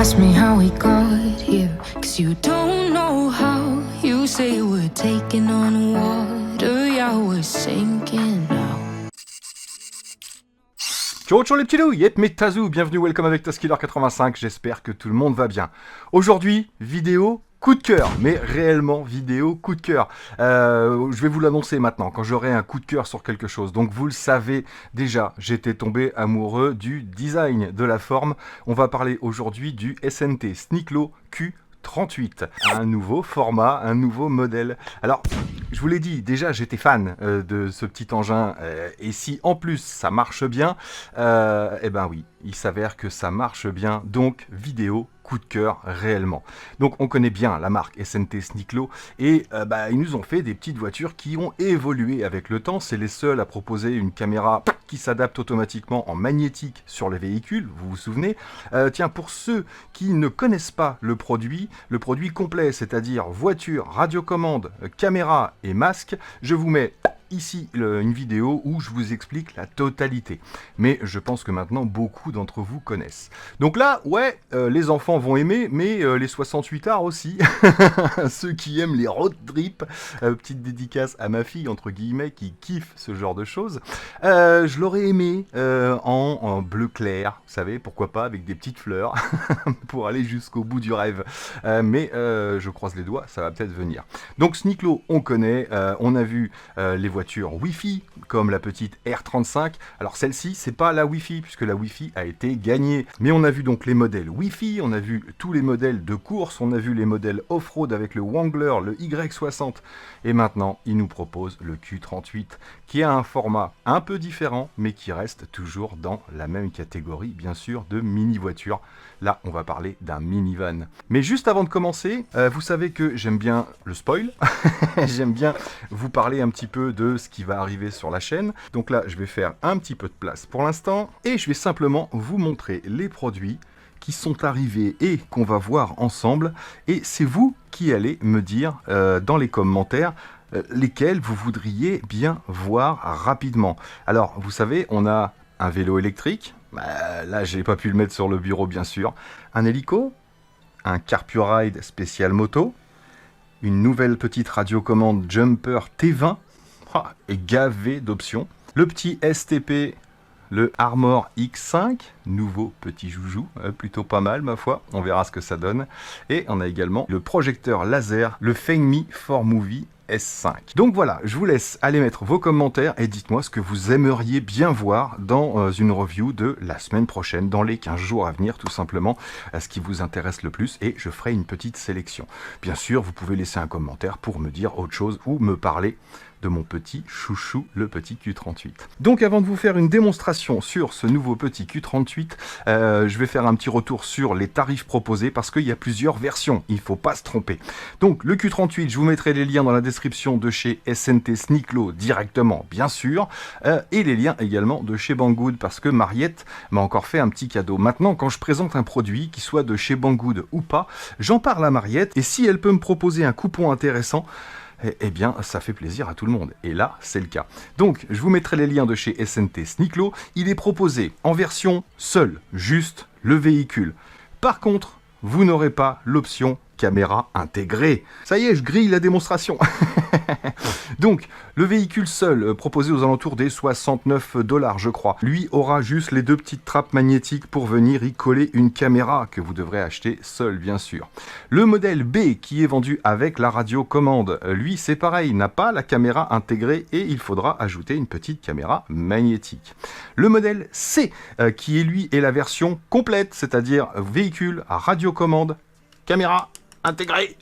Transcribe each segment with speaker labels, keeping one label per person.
Speaker 1: ask me how we got here, 'cause you don't know how. You say we're taking on water, yeah, we're sinking now.
Speaker 2: Ciao ciao les petits loups, yep mes Tazou, bienvenue, welcome avec Taskiller85, j'espère que tout le monde va bien. Aujourd'hui, vidéo coup de cœur, mais réellement vidéo coup de cœur. Je vais vous l'annoncer maintenant, quand j'aurai un coup de cœur sur quelque chose. Donc vous le savez déjà, j'étais tombé amoureux du design, de la forme. On va parler aujourd'hui du SNT Sniklo Q38, un nouveau format, un nouveau modèle. Alors, je vous l'ai dit, déjà j'étais fan de ce petit engin, et si en plus ça marche bien, eh ben oui, il s'avère que ça marche bien, donc vidéo coup de cœur réellement. Donc on connaît bien la marque SNT Sniklo et ils nous ont fait des petites voitures qui ont évolué avec le temps. C'est les seuls à proposer une caméra qui s'adapte automatiquement en magnétique sur les véhicules, vous vous souvenez. Tiens, pour ceux qui ne connaissent pas le produit complet, c'est-à-dire voiture, radiocommande, caméra et masque, je vous mets ici une vidéo où je vous explique la totalité. Mais je pense que maintenant beaucoup d'entre vous connaissent. Donc là, ouais, les enfants vont aimer, mais les 68ards aussi. Ceux qui aiment les road trips. Petite dédicace à ma fille, entre guillemets, qui kiffe ce genre de choses. Je l'aurais aimé en bleu clair, vous savez, pourquoi pas, avec des petites fleurs, pour aller jusqu'au bout du rêve. Mais je croise les doigts, ça va peut-être venir. Donc Sniklo, on connaît, on a vu les voitures Wi-Fi, comme la petite R35. Alors celle-ci, c'est pas la Wi-Fi, puisque la Wi-Fi a été gagnée. Mais on a vu donc les modèles Wi-Fi, on a vu tous les modèles de course, on a vu les modèles off-road avec le Wrangler, le Y60. Et maintenant, il nous propose le Q38, qui a un format un peu différent, mais qui reste toujours dans la même catégorie, bien sûr, de mini-voiture. Là, on va parler d'un minivan. Mais juste avant de commencer, vous savez que j'aime bien le spoil. J'aime bien vous parler un petit peu de ce qui va arriver sur la chaîne. Donc là, je vais faire un petit peu de place pour l'instant. Et je vais simplement vous montrer les produits qui sont arrivés et qu'on va voir ensemble. Et c'est vous qui allez me dire dans les commentaires lesquels vous voudriez bien voir rapidement. Alors, vous savez, on a un vélo électrique. Là, j'ai pas pu le mettre sur le bureau, bien sûr. Un hélico, un Carpuride spécial moto, une nouvelle petite radiocommande Jumper T20, et gavé d'options. Le petit STP, le Armor X5, nouveau petit joujou, plutôt pas mal ma foi, on verra ce que ça donne. Et on a également le projecteur laser, le Fengmi 4Movie S5. Donc voilà, je vous laisse aller mettre vos commentaires et dites-moi ce que vous aimeriez bien voir dans une review de la semaine prochaine, dans les 15 jours à venir tout simplement, à ce qui vous intéresse le plus, et je ferai une petite sélection. Bien sûr, vous pouvez laisser un commentaire pour me dire autre chose ou me parler de mon petit chouchou, le petit Q38. Donc avant de vous faire une démonstration sur ce nouveau petit Q38, je vais faire un petit retour sur les tarifs proposés parce qu'il y a plusieurs versions, il ne faut pas se tromper. Donc le Q38, je vous mettrai les liens dans la description de chez SNT Sniklo directement, bien sûr, et les liens également de chez Banggood parce que Mariette m'a encore fait un petit cadeau. Maintenant, quand je présente un produit, qu'il soit de chez Banggood ou pas, j'en parle à Mariette et si elle peut me proposer un coupon intéressant, eh bien, ça fait plaisir à tout le monde. Et là, c'est le cas. Donc, je vous mettrai les liens de chez SNT Sniklo. Il est proposé en version seule, juste le véhicule. Par contre, vous n'aurez pas l'option caméra intégrée. Ça y est, je grille la démonstration. Donc, le véhicule seul, proposé aux alentours des 69 $, je crois. Lui aura juste les deux petites trappes magnétiques pour venir y coller une caméra que vous devrez acheter seul, bien sûr. Le modèle B, qui est vendu avec la radiocommande, lui, c'est pareil, n'a pas la caméra intégrée et il faudra ajouter une petite caméra magnétique. Le modèle C, qui est lui est la version complète, c'est-à-dire véhicule à radiocommande, caméra intégré.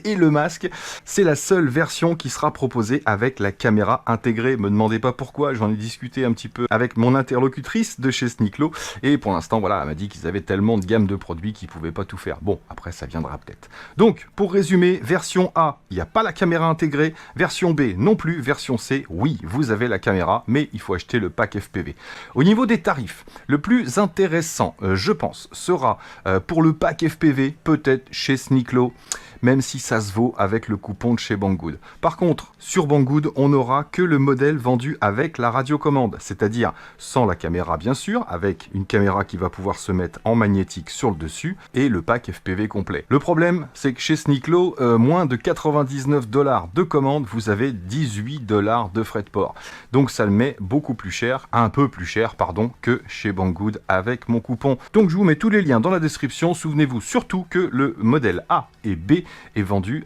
Speaker 2: Et le masque, c'est la seule version qui sera proposée avec la caméra intégrée. Me demandez pas pourquoi, j'en ai discuté un petit peu avec mon interlocutrice de chez Sniklo et pour l'instant, voilà, elle m'a dit qu'ils avaient tellement de gamme de produits qu'ils pouvaient pas tout faire. Bon, après ça viendra peut-être. Donc, pour résumer, version A, il n'y a pas la caméra intégrée, version B non plus, version C, oui, vous avez la caméra, mais il faut acheter le pack FPV. Au niveau des tarifs, le plus intéressant, je pense, sera pour le pack FPV, peut-être chez Sniklo, même si ça se vaut avec le coupon de chez Banggood. Par contre, sur Banggood, on n'aura que le modèle vendu avec la radiocommande, c'est-à-dire sans la caméra bien sûr, avec une caméra qui va pouvoir se mettre en magnétique sur le dessus, et le pack FPV complet. Le problème, c'est que chez Sneaklo, moins de 99 $ de commande, vous avez 18 $ de frais de port. Donc ça le met beaucoup plus cher, un peu plus cher, pardon, que chez Banggood avec mon coupon. Donc je vous mets tous les liens dans la description. Souvenez-vous surtout que le modèle A et B est vendu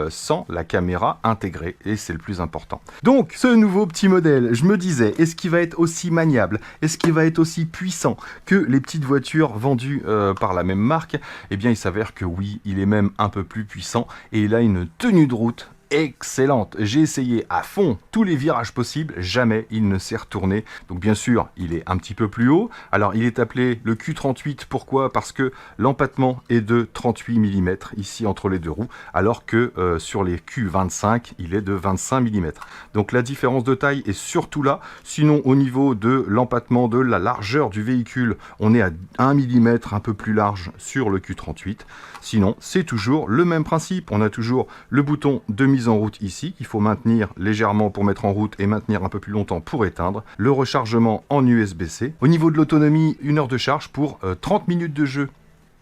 Speaker 2: sans la caméra intégrée, et c'est le plus important. Donc ce nouveau petit modèle, je me disais, est-ce qu'il va être aussi maniable? Est-ce qu'il va être aussi puissant que les petites voitures vendues par la même marque? Eh bien il s'avère que oui, il est même un peu plus puissant, et il a une tenue de route excellente. J'ai essayé à fond tous les virages possibles, jamais il ne s'est retourné. Donc bien sûr, il est un petit peu plus haut. Alors il est appelé le Q38, pourquoi? Parce que l'empattement est de 38 mm ici entre les deux roues, alors que sur les Q25, il est de 25 mm. Donc la différence de taille est surtout là. Sinon, au niveau de l'empattement, de la largeur du véhicule, on est à 1 mm un peu plus large sur le Q38. Sinon, c'est toujours le même principe. On a toujours le bouton de mise en route ici, qu'il faut maintenir légèrement pour mettre en route et maintenir un peu plus longtemps pour éteindre. Le rechargement en USB-C. Au niveau de l'autonomie, 1 heure de charge pour 30 minutes de jeu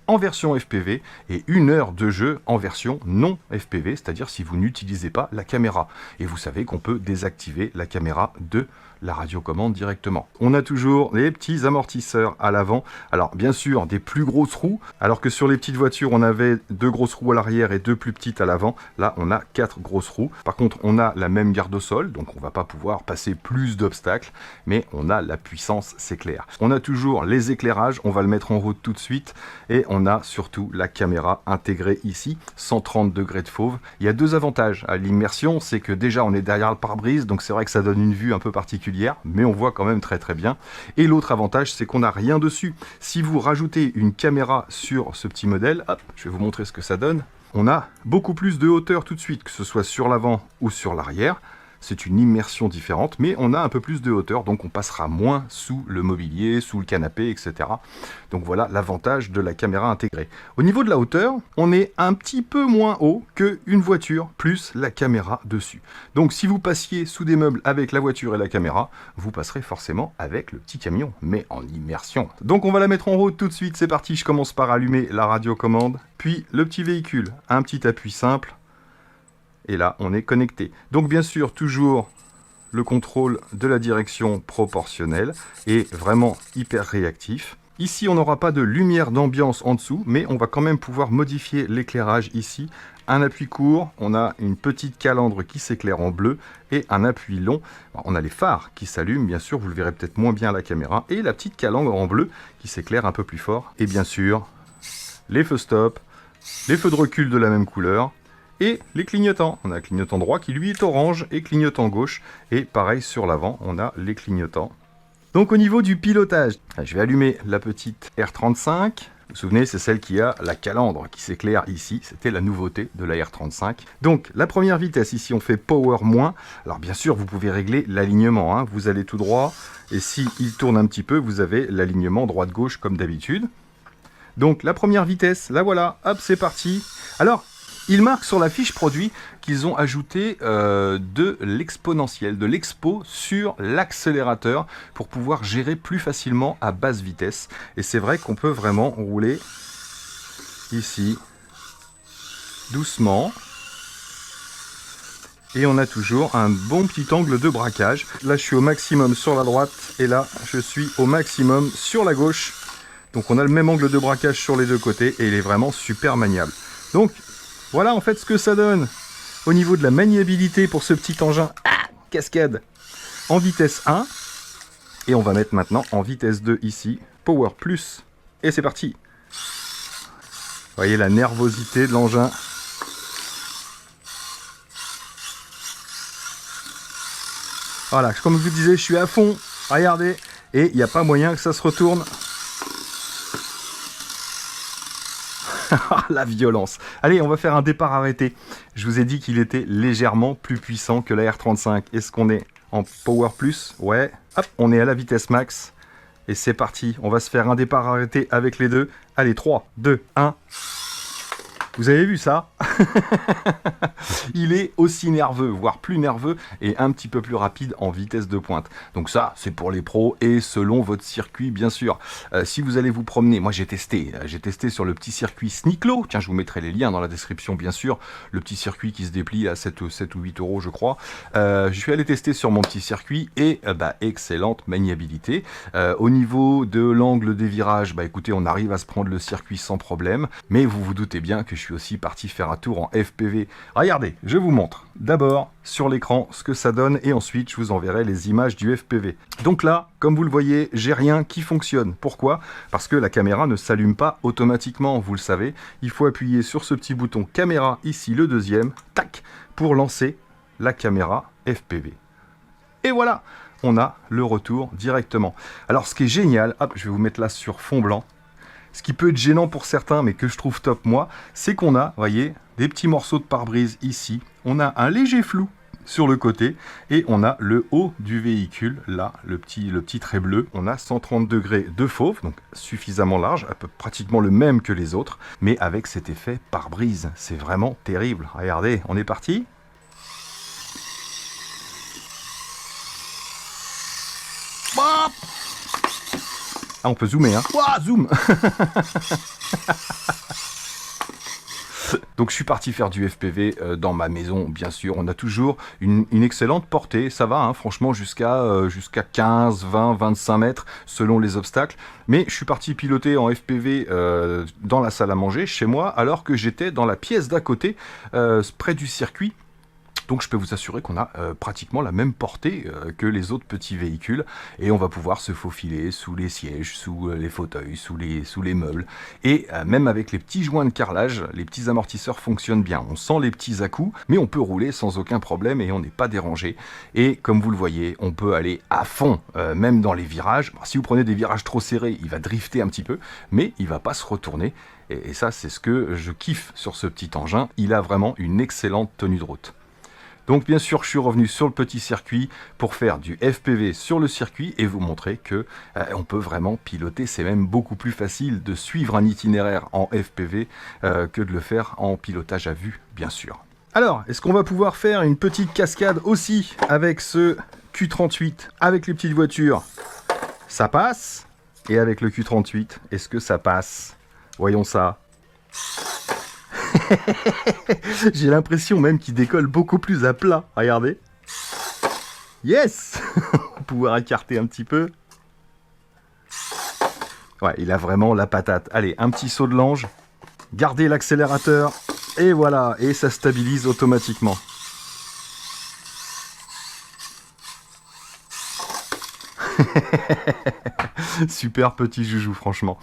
Speaker 2: en version FPV et 1 heure de jeu en version non FPV, c'est-à-dire si vous n'utilisez pas la caméra. Et vous savez qu'on peut désactiver la caméra de la radiocommande directement. On a toujours les petits amortisseurs à l'avant. Alors bien sûr des plus grosses roues, alors que sur les petites voitures on avait 2 grosses roues à l'arrière et 2 plus petites à l'avant. Là on a 4 grosses roues. Par contre on a la même garde au sol, donc on va pas pouvoir passer plus d'obstacles, mais on a la puissance, c'est clair. On a toujours les éclairages, on va le mettre en route tout de suite, et on a surtout la caméra intégrée ici, 130 degrés de fauve. Il y a 2 avantages à l'immersion, c'est que déjà on est derrière le pare-brise, donc c'est vrai que ça donne une vue un peu particulière, mais on voit quand même très très bien. Et l'autre avantage, c'est qu'on n'a rien dessus. Si vous rajoutez une caméra sur ce petit modèle, hop, je vais vous montrer ce que ça donne. On a beaucoup plus de hauteur tout de suite, que ce soit sur l'avant ou sur l'arrière. C'est une immersion différente, mais on a un peu plus de hauteur, donc on passera moins sous le mobilier, sous le canapé, etc. Donc voilà l'avantage de la caméra intégrée. Au niveau de la hauteur, on est un petit peu moins haut qu'une voiture, plus la caméra dessus. Donc si vous passiez sous des meubles avec la voiture et la caméra, vous passerez forcément avec le petit camion, mais en immersion. Donc on va la mettre en route tout de suite, c'est parti. Je commence par allumer la radiocommande, puis le petit véhicule, un petit appui simple. Et là, on est connecté. Donc bien sûr, toujours le contrôle de la direction proportionnelle et vraiment hyper réactif. Ici, on n'aura pas de lumière d'ambiance en dessous, mais on va quand même pouvoir modifier l'éclairage ici. Un appui court, on a une petite calandre qui s'éclaire en bleu et un appui long. On a les phares qui s'allument, bien sûr, vous le verrez peut-être moins bien à la caméra, et la petite calandre en bleu qui s'éclaire un peu plus fort. Et bien sûr, les feux stop, les feux de recul de la même couleur, et les clignotants. On a un clignotant droit qui lui est orange et clignotant gauche. Et pareil sur l'avant, on a les clignotants. Donc au niveau du pilotage, je vais allumer la petite R35. Vous vous souvenez, c'est celle qui a la calandre qui s'éclaire ici. C'était la nouveauté de la R35. Donc la première vitesse, ici on fait power moins. Alors bien sûr, vous pouvez régler l'alignement. Vous allez tout droit. Et si il tourne un petit peu, vous avez l'alignement droite-gauche comme d'habitude. Donc la première vitesse, la voilà. Hop, c'est parti. Alors, ils marquent sur la fiche produit qu'ils ont ajouté de l'exponentiel, de l'expo sur l'accélérateur pour pouvoir gérer plus facilement à basse vitesse. Et c'est vrai qu'on peut vraiment rouler ici, doucement. Et on a toujours un bon petit angle de braquage. Là, je suis au maximum sur la droite et là, je suis au maximum sur la gauche. Donc on a le même angle de braquage sur les deux côtés et il est vraiment super maniable. Donc, voilà en fait ce que ça donne au niveau de la maniabilité pour ce petit engin cascade en vitesse 1. Et on va mettre maintenant en vitesse 2 ici, Power Plus. Et c'est parti. Vous voyez la nervosité de l'engin. Voilà, comme je vous disais, je suis à fond. Regardez. Et il n'y a pas moyen que ça se retourne. La violence. Allez, on va faire un départ arrêté. Je vous ai dit qu'il était légèrement plus puissant que la R35. Est-ce qu'on est en Power Plus? Ouais. Hop, on est à la vitesse max. Et c'est parti. On va se faire un départ arrêté avec les deux. Allez, 3, 2, 1. Vous avez vu ça? Il est aussi nerveux, voire plus nerveux, et un petit peu plus rapide en vitesse de pointe. Donc ça, c'est pour les pros, et selon votre circuit, bien sûr. Si vous allez vous promener, moi j'ai testé sur le petit circuit Sneaklo. Tiens, je vous mettrai les liens dans la description, bien sûr. Le petit circuit qui se déplie à 7 ou 8 euros, je crois. Je suis allé tester sur mon petit circuit, et excellente maniabilité. Au niveau de l'angle des virages, écoutez, on arrive à se prendre le circuit sans problème, mais vous vous doutez bien que je suis aussi parti faire un tour en FPV. Regardez, je vous montre d'abord sur l'écran ce que ça donne, et ensuite je vous enverrai les images du FPV. Donc là, comme vous le voyez, j'ai rien qui fonctionne. Pourquoi? Parce que la caméra ne s'allume pas automatiquement, vous le savez. Il faut appuyer sur ce petit bouton caméra, ici le deuxième, tac, pour lancer la caméra FPV. Et voilà, on a le retour directement. Alors ce qui est génial, hop, je vais vous mettre là sur fond blanc. Ce qui peut être gênant pour certains, mais que je trouve top moi, c'est qu'on a, voyez, des petits morceaux de pare-brise ici. On a un léger flou sur le côté, et on a le haut du véhicule, là, le petit trait bleu. On a 130 degrés de fauve, donc suffisamment large, pratiquement le même que les autres, mais avec cet effet pare-brise. C'est vraiment terrible. Regardez, on est parti. Ah, on peut zoomer, hein. Ouah, zoom. Donc je suis parti faire du FPV dans ma maison, bien sûr. On a toujours une excellente portée, ça va, hein, franchement, jusqu'à 15, 20, 25 mètres, selon les obstacles. Mais je suis parti piloter en FPV dans la salle à manger, chez moi, alors que j'étais dans la pièce d'à côté, près du circuit. Donc je peux vous assurer qu'on a pratiquement la même portée que les autres petits véhicules, et on va pouvoir se faufiler sous les sièges, sous les fauteuils, sous les meubles, et même avec les petits joints de carrelage, les petits amortisseurs fonctionnent bien. On sent les petits à-coups, mais on peut rouler sans aucun problème et on n'est pas dérangé. Et comme vous le voyez, on peut aller à fond, même dans les virages. Alors, si vous prenez des virages trop serrés, il va drifter un petit peu, mais il va pas se retourner. Et ça, c'est ce que je kiffe sur ce petit engin. Il a vraiment une excellente tenue de route. Donc bien sûr, je suis revenu sur le petit circuit pour faire du FPV sur le circuit et vous montrer que on peut vraiment piloter. C'est même beaucoup plus facile de suivre un itinéraire en FPV que de le faire en pilotage à vue, bien sûr. Alors, est-ce qu'on va pouvoir faire une petite cascade aussi avec ce Q38, avec les petites voitures? Ça passe. Et avec le Q38, est-ce que ça passe? Voyons ça. J'ai l'impression même qu'il décolle beaucoup plus à plat. Regardez. Yes. On va pouvoir écarter un petit peu. Ouais, il a vraiment la patate. Allez, un petit saut de l'ange. Gardez l'accélérateur. Et voilà. Et ça stabilise automatiquement. Super petit joujou, franchement.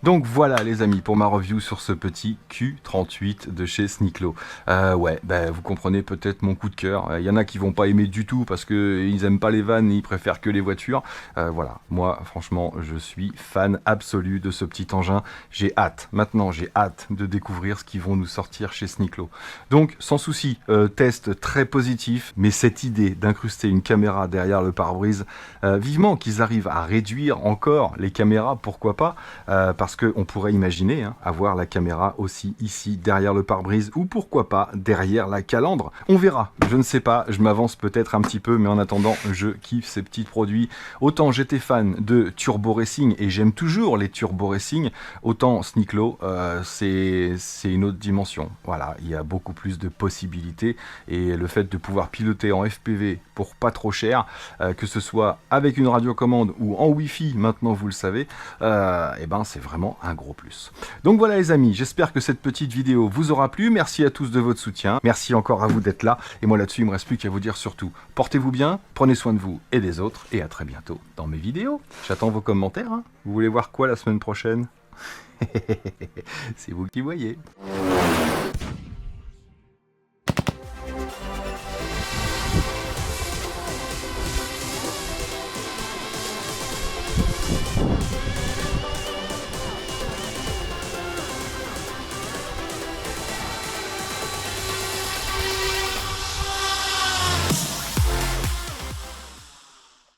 Speaker 2: Donc voilà les amis pour ma review sur ce petit Q38 de chez Sneaklo. Ouais, vous comprenez peut-être mon coup de cœur. Il y en a qui vont pas aimer du tout parce qu'ils aiment pas les vannes, ils préfèrent que les voitures. Voilà, moi franchement je suis fan absolu de ce petit engin. J'ai hâte, maintenant j'ai hâte de découvrir ce qu'ils vont nous sortir chez Sneaklo. Donc sans souci, test très positif, mais cette idée d'incruster une caméra derrière le pare-brise, vivement qu'ils arrivent à réduire encore les caméras, pourquoi pas, parce qu'on pourrait imaginer avoir la caméra aussi ici derrière le pare-brise, ou pourquoi pas derrière la calandre. On verra, je ne sais pas, je m'avance peut-être un petit peu, mais en attendant je kiffe ces petits produits. Autant j'étais fan de Turbo Racing et j'aime toujours les Turbo Racing, autant Sneaklo c'est une autre dimension. Voilà, il y a beaucoup plus de possibilités, et le fait de pouvoir piloter en FPV pour pas trop cher, que ce soit avec une radiocommande ou en Wi-Fi, maintenant vous le savez, et ben c'est vraiment un gros plus. Donc voilà les amis, j'espère que cette petite vidéo vous aura plu. Merci à tous de votre soutien, merci encore à vous d'être là, et moi là-dessus il me reste plus qu'à vous dire surtout, portez-vous bien, prenez soin de vous et des autres, et à très bientôt dans mes vidéos. J'attends vos commentaires, hein. Vous voulez voir quoi la semaine prochaine? C'est vous qui voyez.